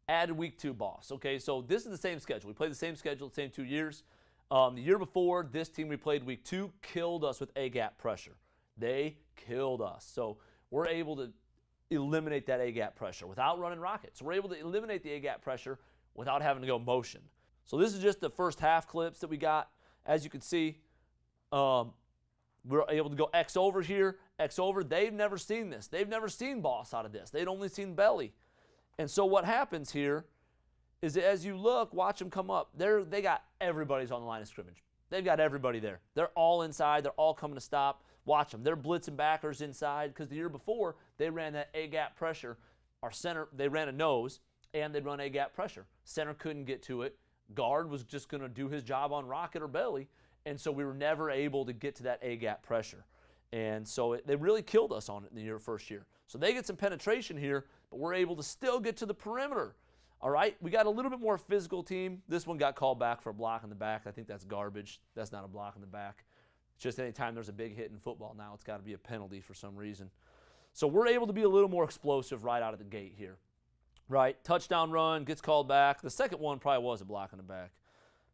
added week 2 boss. Okay, so this is the same schedule. We played the same schedule the same 2 years. The year before, this team we played week 2 killed us with A-gap pressure. They killed us. So we're able to eliminate that A-gap pressure without running rockets. We're able to eliminate the A-gap pressure without having to go motion. So this is just the first half clips that we got. As you can see, we're able to go X over here, X over. They've never seen this. They've never seen boss out of this. They'd only seen belly. And so what happens here is that as you look, watch them come up. They got everybody's on the line of scrimmage. They've got everybody there. They're all inside. They're all coming to stop. Watch them. They're blitzing backers inside because the year before, they ran that A-gap pressure. Our center, they ran a nose, and they'd run A-gap pressure. Center couldn't get to it. Guard was just going to do his job on rocket or belly, and so we were never able to get to that A-gap pressure. And so they really killed us on it in the first year. So they get some penetration here, but we're able to still get to the perimeter. All right, we got a little bit more physical team. This one got called back for a block in the back. I think that's garbage. That's not a block in the back. It's just any time there's a big hit in football now, it's got to be a penalty for some reason. So we're able to be a little more explosive right out of the gate here. Right, touchdown run, gets called back. The second one probably was a block in the back.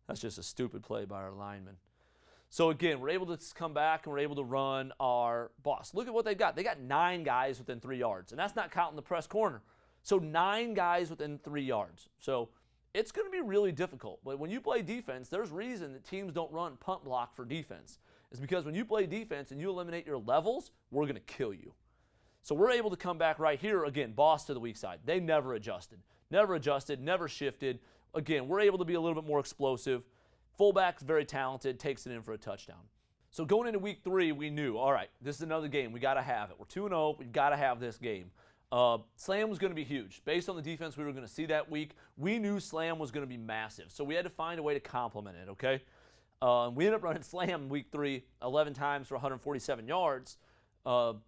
That's just a stupid play by our lineman. So again, we're able to come back and we're able to run our boss. Look at what they got. They got 9 guys within 3 yards, and that's not counting the press corner. So 9 guys within 3 yards. So it's going to be really difficult. But when you play defense, there's reason that teams don't run punt block for defense. It's because when you play defense and you eliminate your levels, we're going to kill you. So we're able to come back right here. Again, boss to the weak side. They never adjusted, never shifted. Again, we're able to be a little bit more explosive. Fullback's very talented, takes it in for a touchdown. So going into week 3, we knew, all right, this is another game. We got to have it. We're 2-0. We've got to have this game. Slam was going to be huge. Based on the defense we were going to see that week, we knew slam was going to be massive. So we had to find a way to complement it, okay? We ended up running slam in week 3 11 times for 147 yards. But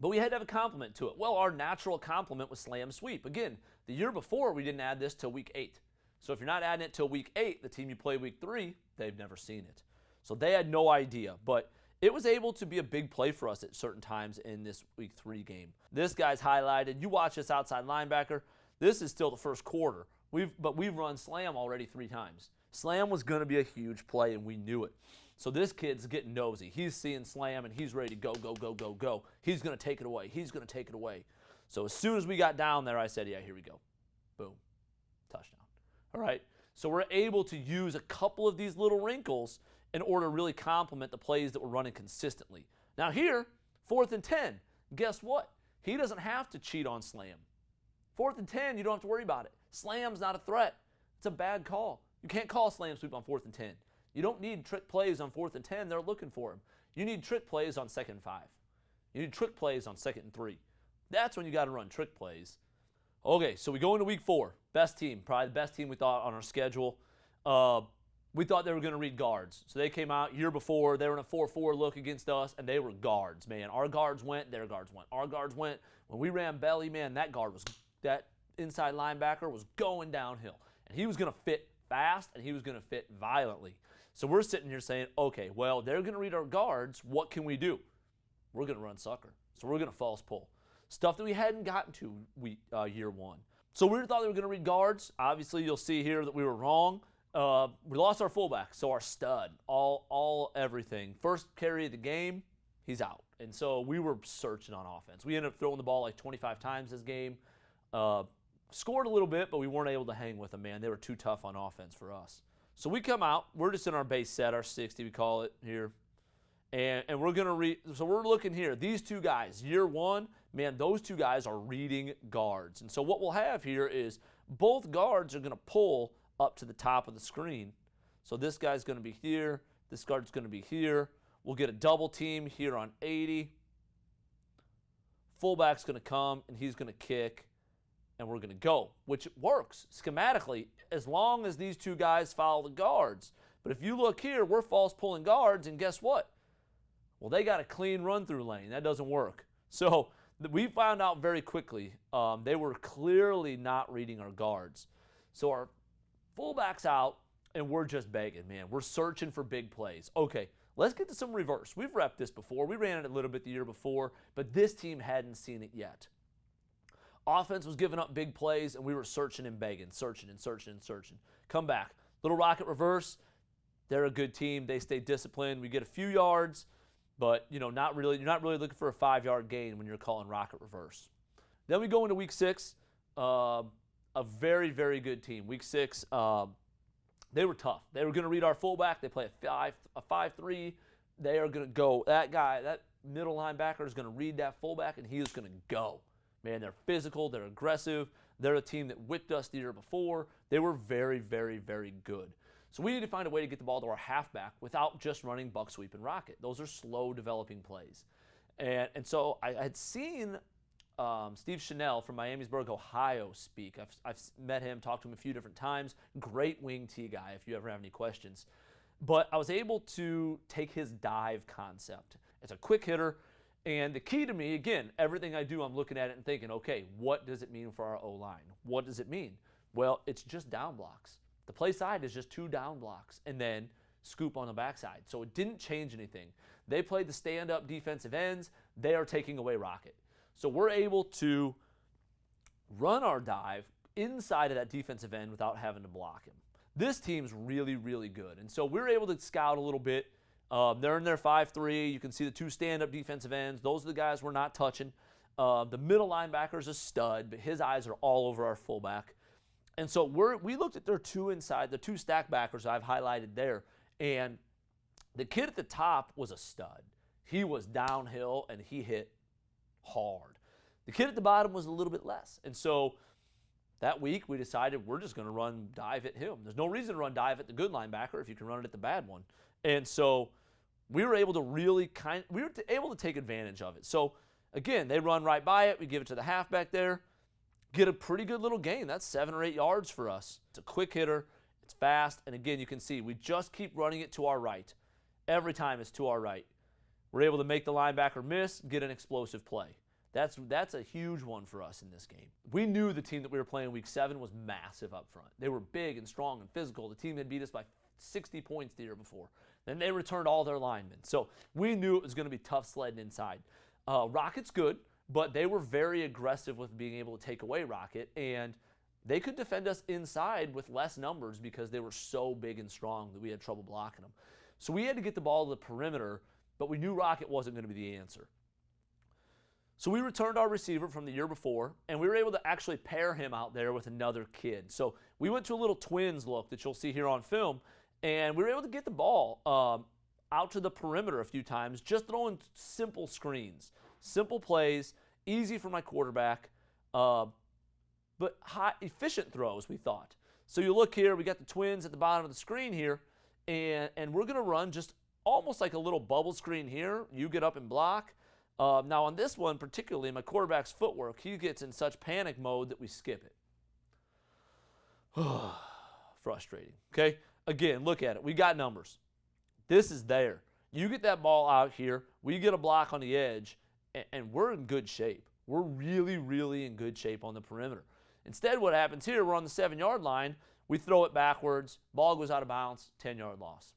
we had to have a complement to it. Well, our natural complement was slam sweep. Again, the year before, we didn't add this till week 8. So if you're not adding it till week 8, the team you play week 3, they've never seen it. So they had no idea. But it was able to be a big play for us at certain times in this week 3 game. This guy's highlighted. You watch this outside linebacker. This is still the first quarter. But we've run slam already 3 times. Slam was going to be a huge play, and we knew it. So this kid's getting nosy. He's seeing slam, and he's ready to go, go, go, go, go. He's going to take it away. He's going to take it away. So as soon as we got down there, I said, yeah, here we go. Boom. Touchdown. All right? So we're able to use a couple of these little wrinkles in order to really complement the plays that we're running consistently. Now here, 4th and 10. Guess what? He doesn't have to cheat on slam. 4th and 10, you don't have to worry about it. Slam's not a threat. It's a bad call. You can't call a slam sweep on 4th and 10. You don't need trick plays on 4th and 10. They're looking for them. You need trick plays on 2nd and 5. You need trick plays on 2nd and 3. That's when you got to run trick plays. Okay, so we go into week 4. Best team, probably the best team we thought on our schedule. We thought they were going to read guards. So they came out year before. They were in a 4-4 look against us, and they were guards, man. Our guards went, their guards went. Our guards went. When we ran belly, man, that inside linebacker was going downhill. And he was going to fit fast, and he was going to fit violently. So we're sitting here saying, okay, well, they're going to read our guards. What can we do? We're going to run sucker. So we're going to false pull. Stuff that we hadn't gotten to year 1. So we thought they were going to read guards. Obviously, you'll see here that we were wrong. We lost our fullback, so our stud, everything. First carry of the game, he's out. And so we were searching on offense. We ended up throwing the ball like 25 times this game. Scored a little bit, but we weren't able to hang with them, man. They were too tough on offense for us. So we come out. We're just in our base set, our 60, we call it here. And we're going to read. So we're looking here. These 2 guys, year 1, man, those 2 guys are reading guards. And so what we'll have here is both guards are going to pull up to the top of the screen. So this guy's going to be here. This guard's going to be here. We'll get a double team here on 80. Fullback's going to come, and he's going to kick, and we're going to go, which works schematically as long as these two guys follow the guards. But if you look here, we're false pulling guards, and guess what? Well, they got a clean run-through lane. That doesn't work. So we found out very quickly they were clearly not reading our guards. So our fullback's out, and we're just begging, man. We're searching for big plays. Okay, let's get to some reverse. We've repped this before. We ran it a little bit the year before, but this team hadn't seen it yet. Offense was giving up big plays, and we were searching and begging, searching and searching and searching. Come back. Little rocket reverse. They're a good team. They stay disciplined. We get a few yards, but you're not really looking for a 5-yard gain when you're calling rocket reverse. Then we go into week 6. A very, very good team. Week 6, they were tough. They were going to read our fullback. They play a 5-3. They are going to go. That guy, that middle linebacker is going to read that fullback, and he is going to go. Man, they're physical. They're aggressive. They're a team that whipped us the year before. They were very, very, very good. So we need to find a way to get the ball to our halfback without just running buck sweep and rocket. Those are slow developing plays. And so I had seen Steve Chanel from Miamisburg, Ohio speak. I've met him, talked to him a few different times. Great wing T guy if you ever have any questions. But I was able to take his dive concept. It's a quick hitter. And the key to me, again, everything I do, I'm looking at it and thinking, okay, what does it mean for our O-line? What does it mean? Well, it's just down blocks. The play side is just 2 down blocks and then scoop on the backside. So it didn't change anything. They played the stand-up defensive ends. They are taking away rocket. So we're able to run our dive inside of that defensive end without having to block him. This team's really, really good. And so we're able to scout a little bit. They're in their 5-3. You can see the 2 stand-up defensive ends. Those are the guys we're not touching. The middle linebacker's a stud, but his eyes are all over our fullback. And so we looked at their 2 inside, the 2 stack backers I've highlighted there, and the kid at the top was a stud. He was downhill, and he hit hard. The kid at the bottom was a little bit less. And so that week we decided we're just going to run dive at him. There's no reason to run dive at the good linebacker if you can run it at the bad one. And so we were able to able to take advantage of it. So again, they run right by it. We give it to the halfback there. Get a pretty good little gain. That's 7 or 8 yards for us. It's a quick hitter. It's fast. And again, you can see we just keep running it to our right. Every time it's to our right. We're able to make the linebacker miss, get an explosive play. That's a huge one for us in this game. We knew the team that we were playing week 7 was massive up front. They were big and strong and physical. The team had beat us by 60 points the year before. Then they returned all their linemen. So we knew it was going to be tough sledding inside. Rocket's good, but they were very aggressive with being able to take away Rocket, and they could defend us inside with less numbers because they were so big and strong that we had trouble blocking them. So we had to get the ball to the perimeter, but we knew Rocket wasn't going to be the answer. So we returned our receiver from the year before, and we were able to actually pair him out there with another kid. So we went to a little twins look that you'll see here on film, and we were able to get the ball out to the perimeter a few times, just throwing simple screens, simple plays, easy for my quarterback, but high, efficient throws, we thought. So you look here, we got the twins at the bottom of the screen here, and we're going to run just almost like a little bubble screen here. You get up and block. Now on this one particularly, my quarterback's footwork, he gets in such panic mode that we skip it. Frustrating, okay? Again, look at it. We got numbers. This is there. You get that ball out here, we get a block on the edge, and we're in good shape. We're really, really in good shape on the perimeter. Instead, what happens here, we're on the 7-yard line, we throw it backwards, ball goes out of bounds, 10-yard loss.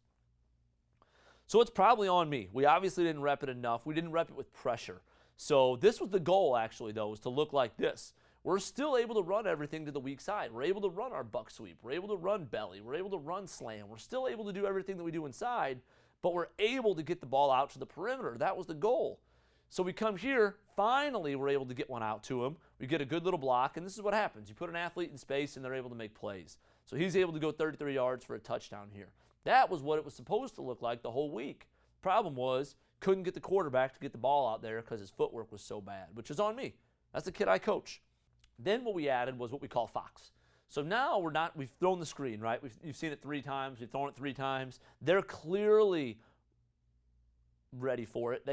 So it's probably on me. We obviously didn't rep it enough. We didn't rep it with pressure. So this was the goal, actually, though, was to look like this. We're still able to run everything to the weak side. We're able to run our buck sweep. We're able to run belly. We're able to run slam. We're still able to do everything that we do inside, but we're able to get the ball out to the perimeter. That was the goal. So we come here. Finally, we're able to get one out to him. We get a good little block, and this is what happens. You put an athlete in space, and they're able to make plays. So he's able to go 33 yards for a touchdown here. That was what it was supposed to look like the whole week. Problem was, couldn't get the quarterback to get the ball out there because his footwork was so bad, which is on me. That's the kid I coach. Then what we added was what we call Fox. So now we've thrown the screen, right? You've seen it 3 times. We've thrown it 3 times. They're clearly ready for it.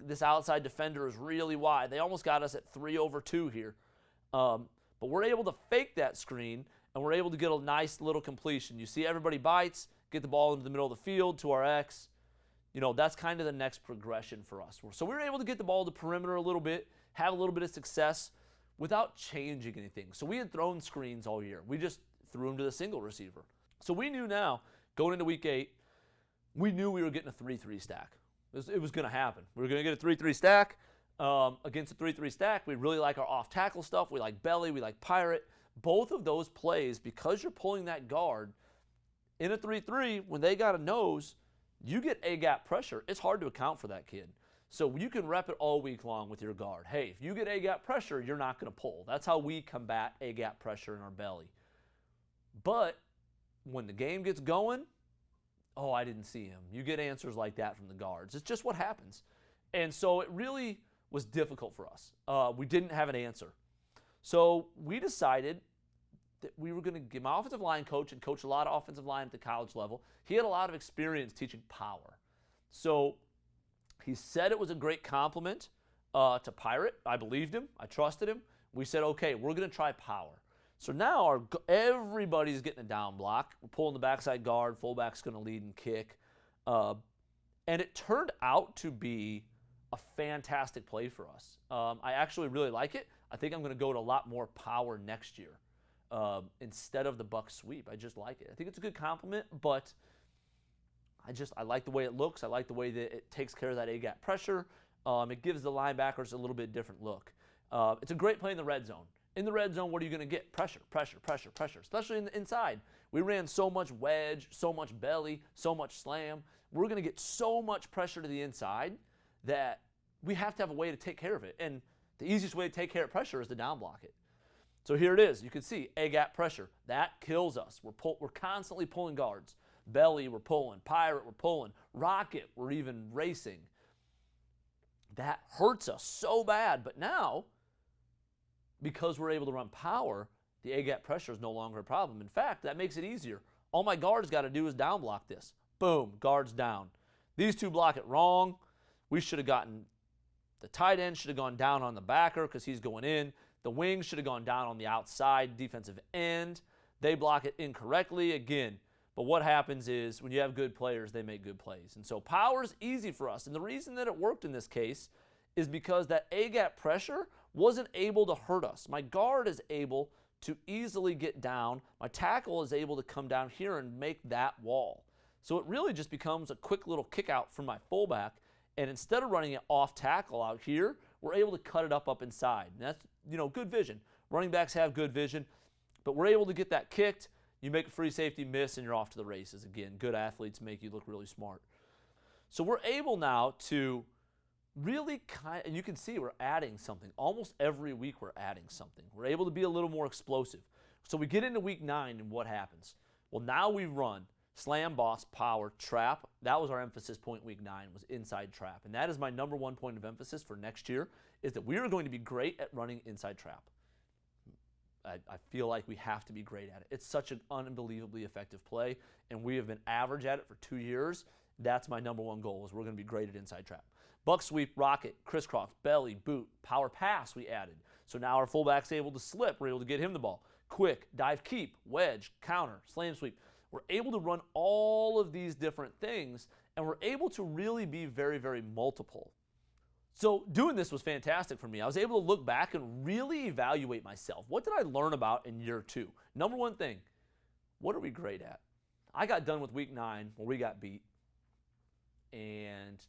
This outside defender is really wide. They almost got us at 3/2 here. But we're able to fake that screen, and we're able to get a nice little completion. You see everybody bites, get the ball into the middle of the field to our X. That's kind of the next progression for us. So we were able to get the ball to the perimeter a little bit, have a little bit of success without changing anything. So we had thrown screens all year. We just threw them to the single receiver. So we knew now, going into week 8, we knew we were getting a 3-3 stack. It was going to happen. We were going to get a 3-3 stack. Against a 3-3 stack, we really like our off-tackle stuff. We like belly. We like pirate. Both of those plays, because you're pulling that guard, in a 3-3, when they got a nose, you get A-gap pressure. It's hard to account for that kid. So you can rep it all week long with your guard. Hey, if you get A-gap pressure, you're not going to pull. That's how we combat A-gap pressure in our belly. But when the game gets going, oh, I didn't see him. You get answers like that from the guards. It's just what happens. And so it really was difficult for us. We didn't have an answer. So we decided that we were going to give my offensive line coach and coach a lot of offensive line at the college level. He had a lot of experience teaching power. So he said it was a great compliment to pirate. I believed him. I trusted him. We said, okay, we're going to try power. So now everybody's getting a down block. We're pulling the backside guard. Fullback's going to lead and kick. And it turned out to be a fantastic play for us. I actually really like it. I think I'm going to go to a lot more power next year instead of the buck sweep. I just like it. I think it's a good compliment, but I like the way it looks. I like the way that it takes care of that A-gap pressure. It gives the linebackers a little bit different look. It's a great play in the red zone. In the red zone, what are you going to get? Pressure, pressure, pressure, pressure, especially in the inside. We ran so much wedge, so much belly, so much slam. We're going to get so much pressure to the inside that we have to have a way to take care of it. And the easiest way to take care of pressure is to down block it. So here it is. You can see A-gap pressure. That kills us. We're constantly pulling guards. Belly, we're pulling. Pirate, we're pulling. Rocket, we're even racing. That hurts us so bad. But now, because we're able to run power, the A-gap pressure is no longer a problem. In fact, that makes it easier. All my guards got to do is down block this. Boom, guards down. These two block it wrong. We should have gotten, the tight end should have gone down on the backer because he's going in. The wing should have gone down on the outside defensive end. They block it incorrectly again. But what happens is when you have good players, they make good plays. And so power is easy for us. And the reason that it worked in this case is because that A-gap pressure wasn't able to hurt us. My guard is able to easily get down. My tackle is able to come down here and make that wall. So it really just becomes a quick little kick out from my fullback. And instead of running it off tackle out here, we're able to cut it up inside. And that's, good vision. Running backs have good vision, but we're able to get that kicked. You make a free safety miss, and you're off to the races. Again, good athletes make you look really smart. So we're able now to really and you can see we're adding something. Almost every week we're adding something. We're able to be a little more explosive. So we get into week 9, and what happens? Well, now we run slam, boss, power, trap. That was our emphasis point week 9, was inside trap. And that is my number 1 point of emphasis for next year, is that we are going to be great at running inside trap. I feel like we have to be great at it. It's such an unbelievably effective play, and we have been average at it for 2 years. That's my number 1 goal, is we're going to be great at inside trap. Buck sweep, rocket, crisscross, belly, boot, power pass we added. So now our fullback's able to slip. We're able to get him the ball. Quick, dive, keep, wedge, counter, slam sweep. We're able to run all of these different things, and we're able to really be very, very multiple. So doing this was fantastic for me. I was able to look back and really evaluate myself. What did I learn about in year 2? Number 1 thing, what are we great at? I got done with week 9 where we got beat, and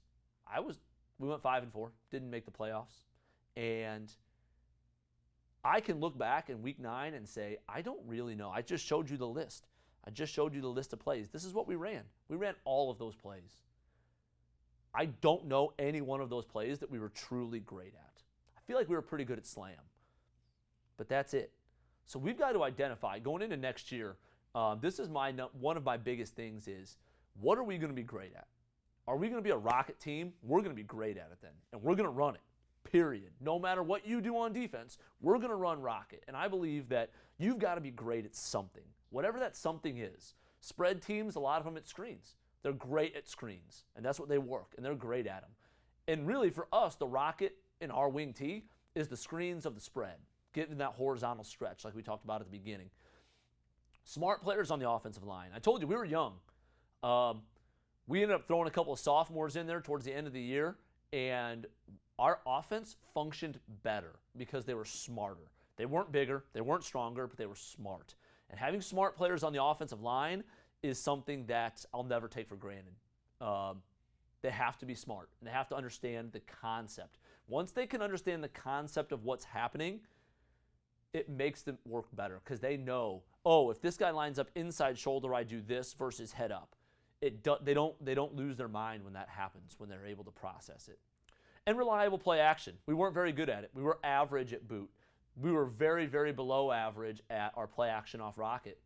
we went 5-4, didn't make the playoffs, and I can look back in week 9 and say, I don't really know. I just showed you the list. I just showed you the list of plays. This is what we ran. We ran all of those plays. I don't know any one of those plays that we were truly great at. I feel like we were pretty good at slam, but that's it. So we've got to identify, going into next year, this is one of my biggest things is, what are we going to be great at? Are we going to be a rocket team? We're going to be great at it then, and we're going to run it. period. No matter what you do on defense, we're going to run rocket. And I believe that you've got to be great at something, whatever that something is. Spread teams, a lot of them at screens. They're great at screens, and that's what they work, and they're great at them. And really, for us, the rocket in our wing T is the screens of the spread, getting that horizontal stretch like we talked about at the beginning. Smart players on the offensive line. I told you, we were young. We ended up throwing a couple of sophomores in there towards the end of the year, and our offense functioned better because they were smarter. They weren't bigger, they weren't stronger, but they were smart. And having smart players on the offensive line is something that I'll never take for granted. They have to be smart, and they have to understand the concept. Once they can understand the concept of what's happening, it makes them work better because they know, oh, if this guy lines up inside shoulder, I do this versus head up. They don't lose their mind when that happens, when they're able to process it. And reliable play action. We weren't very good at it. We were average at boot. We were very, very below average at our play action off rocket.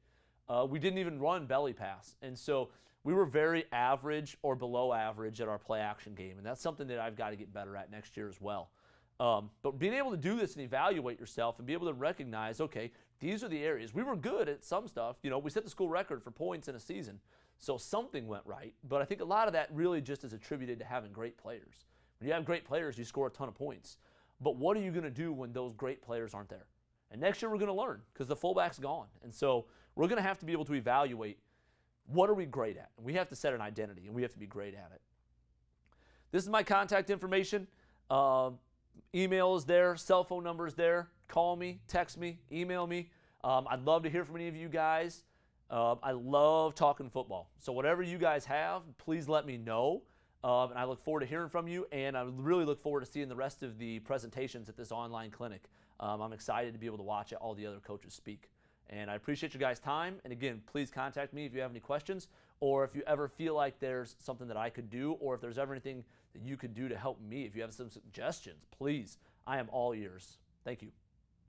We didn't even run belly pass. And so we were very average or below average at our play action game. And that's something that I've got to get better at next year as well. But being able to do this and evaluate yourself and be able to recognize, okay, these are the areas. We were good at some stuff. You know, we set the school record for points in a season. So something went right. But I think a lot of that really just is attributed to having great players. When you have great players, you score a ton of points. But what are you going to do when those great players aren't there? And next year we're going to learn because the fullback's gone. And so we're going to have to be able to evaluate what are we great at. And we have to set an identity, and we have to be great at it. This is my contact information. Email is there. Cell phone number is there. Call me, text me, email me. I'd love to hear from any of you guys. I love talking football. So whatever you guys have, please let me know. And I look forward to hearing from you, and I really look forward to seeing the rest of the presentations at this online clinic. I'm excited to be able to watch all the other coaches speak. And I appreciate you guys' time. And again, please contact me if you have any questions, or if you ever feel like there's something that I could do, or if there's ever anything that you could do to help me. If you have some suggestions, please, I am all ears. Thank you.